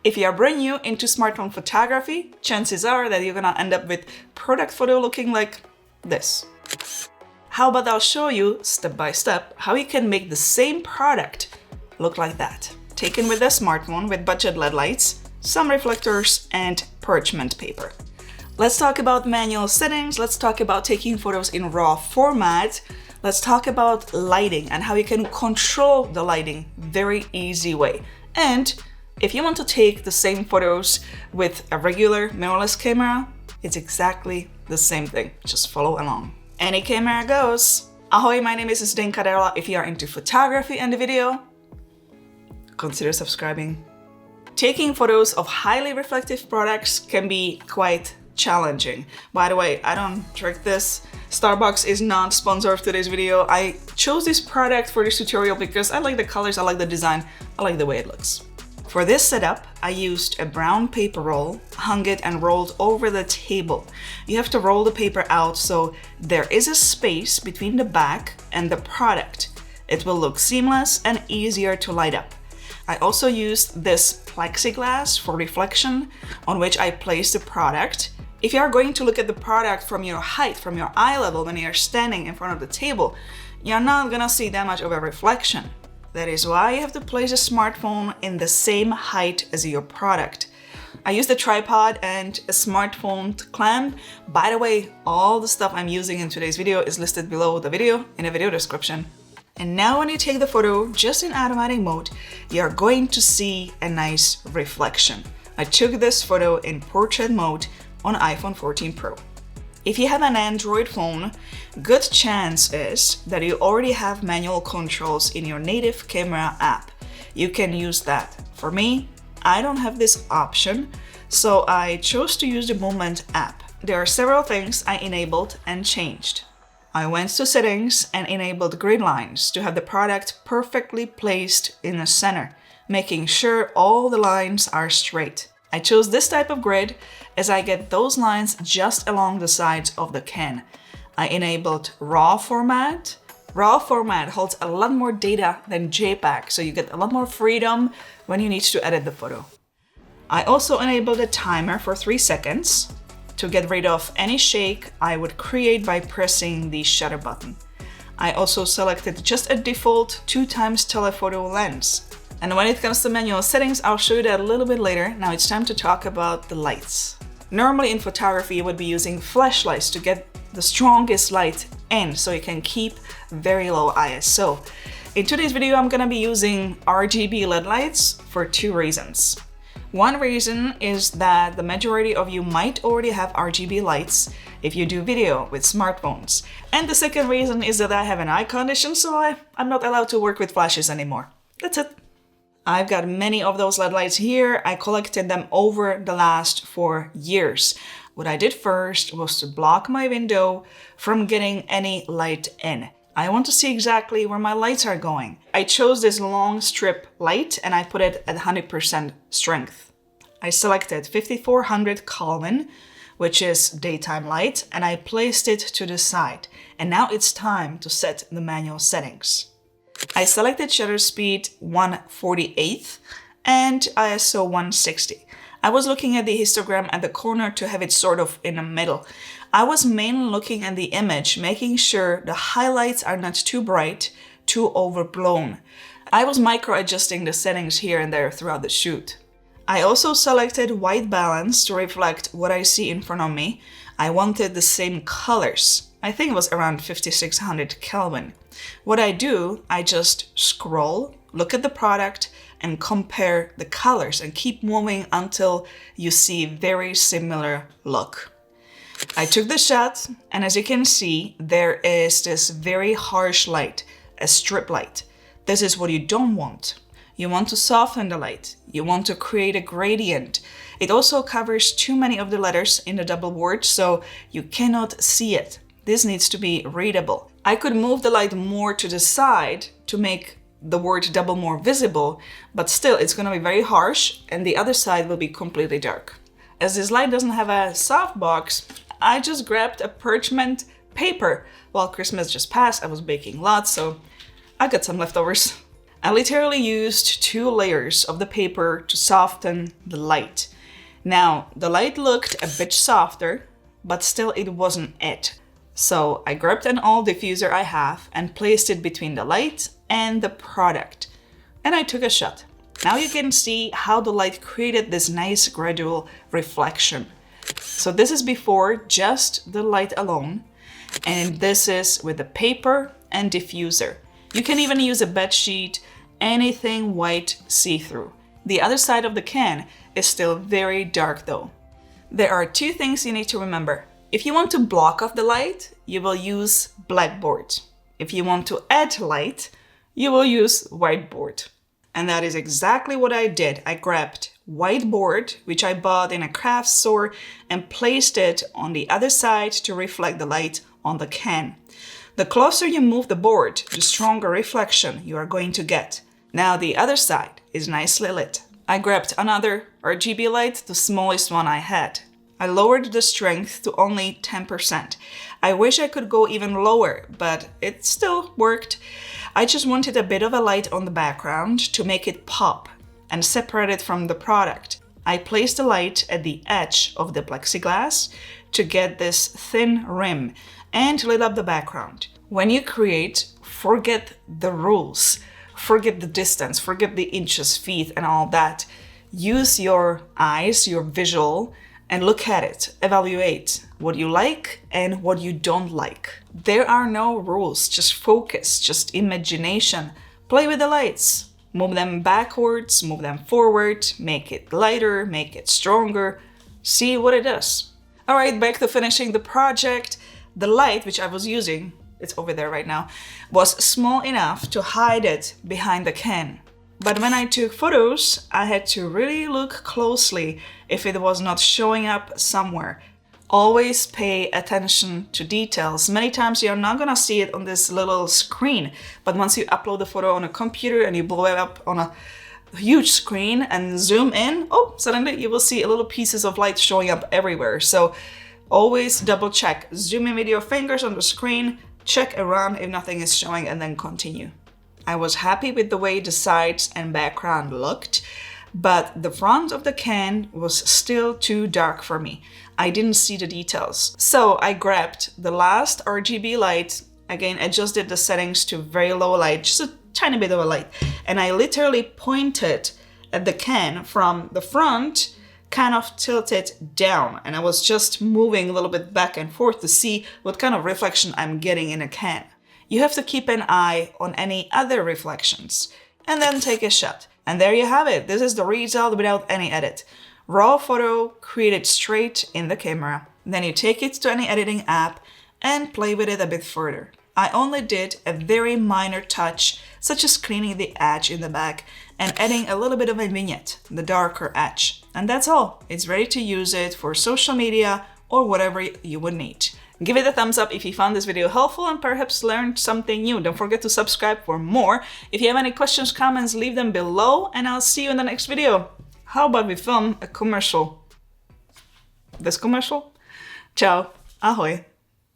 If you are brand new into smartphone photography, chances are that you're gonna end up with product photo looking like this. How about I'll show you step by step how you can make the same product look like that. Taken with a smartphone with budget LED lights, some reflectors, and parchment paper. Let's talk about manual settings. Let's talk about taking photos in RAW format. Let's talk about lighting and how you can control the lighting very easy way. And if you want to take the same photos with a regular mirrorless camera, it's exactly the same thing. Just follow along. Any camera goes. Ahoy, my name is Zdenka Darula. If you are into photography and video, consider subscribing. Taking photos of highly reflective products can be quite challenging. By the way, I don't drink this. Starbucks is not sponsor of today's video. I chose this product for this tutorial because I like the colors, I like the design, I like the way it looks. For this setup, I used a brown paper roll, hung it and rolled over the table. You have to roll the paper out so there is a space between the back and the product. It will look seamless and easier to light up. I also used this plexiglass for reflection on which I placed the product. If you are going to look at the product from your height, from your eye level when you're standing in front of the table, you're not gonna see that much of a reflection. That is why you have to place a smartphone in the same height as your product. I used a tripod and a smartphone clamp. By the way, all the stuff I'm using in today's video is listed below the video in a video description. And now when you take the photo just in automatic mode, you're going to see a nice reflection. I took this photo in portrait mode on iPhone 14 Pro. If you have an Android phone, good chance is that you already have manual controls in your native camera app. You can use that. For me, I don't have this option, so I chose to use the Moment app. There are several things I enabled and changed. I went to settings and enabled grid lines to have the product perfectly placed in the center, making sure all the lines are straight. I chose this type of grid as I get those lines just along the sides of the can. I enabled RAW format. RAW format holds a lot more data than JPEG, so you get a lot more freedom when you need to edit the photo. I also enabled a timer for 3 seconds to get rid of any shake I would create by pressing the shutter button. I also selected just a default 2x telephoto lens. And when it comes to manual settings, I'll show you that a little bit later. Now it's time to talk about the lights. Normally in photography, you would be using flashlights to get the strongest light in so you can keep very low ISO. In today's video, I'm gonna be using RGB LED lights for 2 reasons. One reason is that the majority of you might already have RGB lights if you do video with smartphones. And the second reason is that I have an eye condition, so I'm not allowed to work with flashes anymore. That's it. I've got many of those LED lights here. I collected them over the last 4 years. What I did first was to block my window from getting any light in. I want to see exactly where my lights are going. I chose this long strip light and I put it at 100% strength. I selected 5400 Kelvin, which is daytime light, and I placed it to the side. And now it's time to set the manual settings. I selected shutter speed 1/48 and ISO 160. I was looking at the histogram at the corner to have it sort of in the middle. I was mainly looking at the image, making sure the highlights are not too bright, too overblown. I was micro-adjusting the settings here and there throughout the shoot. I also selected white balance to reflect what I see in front of me. I wanted the same colors. I think it was around 5600 Kelvin. What I do, I just scroll, look at the product, and compare the colors and keep moving until you see very similar look. I took the shot, and as you can see, there is this very harsh light, a strip light. This is what you don't want. You want to soften the light. You want to create a gradient. It also covers too many of the letters in the double word, so you cannot see it. This needs to be readable. I could move the light more to the side to make the word double more visible, but still it's going to be very harsh and the other side will be completely dark. As this light doesn't have a softbox, I just grabbed a parchment paper. While Christmas just passed, I was baking lots, so I got some leftovers. I literally used 2 layers of the paper to soften the light. Now, the light looked a bit softer, but still it wasn't it. So I grabbed an old diffuser I have and placed it between the light and the product. And I took a shot. Now you can see how the light created this nice gradual reflection. So this is before just the light alone, and this is with the paper and diffuser. You can even use a bed sheet, anything white see-through. The other side of the can is still very dark though. There are 2 things you need to remember. If you want to block off the light, you will use blackboard. If you want to add light, you will use whiteboard. And that is exactly what I did. I grabbed whiteboard, which I bought in a craft store, and placed it on the other side to reflect the light on the can. The closer you move the board, the stronger reflection you are going to get. Now the other side is nicely lit. I grabbed another RGB light, the smallest one I had. I lowered the strength to only 10%. I wish I could go even lower, but it still worked. I just wanted a bit of a light on the background to make it pop and separate it from the product. I placed the light at the edge of the plexiglass to get this thin rim and lit up the background. When you create, forget the rules. Forget the distance, forget the inches, feet, and all that. Use your eyes, your visual, and look at it. Evaluate what you like and what you don't like. There are no rules, just focus, just imagination. Play with the lights. Move them backwards, move them forward, make it lighter, make it stronger. See what it does. All right, back to finishing the project. The light, which I was using, it's over there right now, was small enough to hide it behind the can. But when I took photos, I had to really look closely if it was not showing up somewhere. Always pay attention to details. Many times you're not gonna see it on this little screen, but once you upload the photo on a computer and you blow it up on a huge screen and zoom in, oh, suddenly you will see little pieces of light showing up everywhere. So always double check. Zoom in with your fingers on the screen, check around if nothing is showing, and then continue. I was happy with the way the sides and background looked, but the front of the can was still too dark for me. I didn't see the details. So I grabbed the last RGB light, again adjusted the settings to very low light, just a tiny bit of a light, and I literally pointed at the can from the front, kind of tilted down, and I was just moving a little bit back and forth to see what kind of reflection I'm getting in a can. You have to keep an eye on any other reflections and then take a shot. And there you have it. This is the result without any edit. Raw photo created straight in the camera. Then you take it to any editing app and play with it a bit further. I only did a very minor touch, such as cleaning the edge in the back and adding a little bit of a vignette, the darker edge. And that's all. It's ready to use it for social media or whatever you would need. Give it a thumbs up if you found this video helpful and perhaps learned something new. Don't forget to subscribe for more. If you have any questions, comments, leave them below, and I'll see you in the next video. How about we film a commercial? This commercial? Ciao. Ahoj.